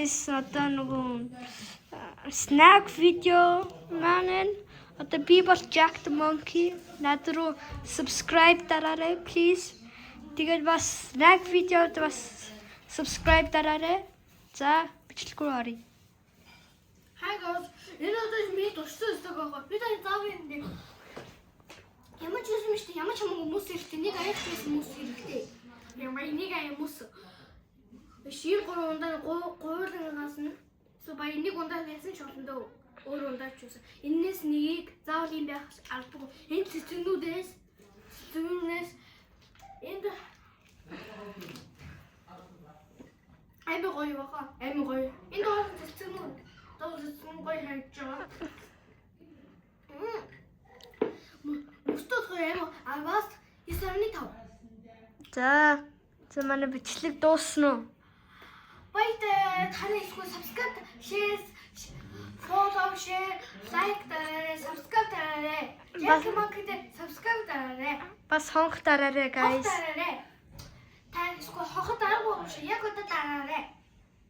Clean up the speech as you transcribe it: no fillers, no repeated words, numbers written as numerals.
guys, одоо нөгөө snack video маань одоо би бол Jack the Monkey. Над руу subscribe дараарай please. Тэгээд бас snack videод бас subscribe дараарай. За, бичлэггүй оръё. Hi guys, энэ одоо миний дурсан өсөг байгаа. Би тань заав юм. Ямар ч юм шүү дээ. Ямар ч хүмүүс хэрэгтэй. Нэг аяг гэсэн хүмүүс хэрэгтэй. Ямар нэг аяг хүмүүс. Шир 3 ундаа гуйлангаас нь суу баяр нэг ундаа байсан ч болно дөө. Өөр ундаа ч үсэн. Эннээс нэгийг заавал юм байх албагүй. Энэ цэцгнүүдээс энд аймаг гоё баха. Аймаг гоё. Энэ доор цэцгнүүд гоё хайж байгаа. Мөстөд гоё аваас 9.5. За манай бичлэг дуусна уу? Баяр таны эсвэл subscribe, share, follow, share, like дараарай, subscribe дараарай. Jack Monkey-д subscribe дараарай. Бас хонх дараарай guys. Та эсвэл хохот дараагүй юм шиг яг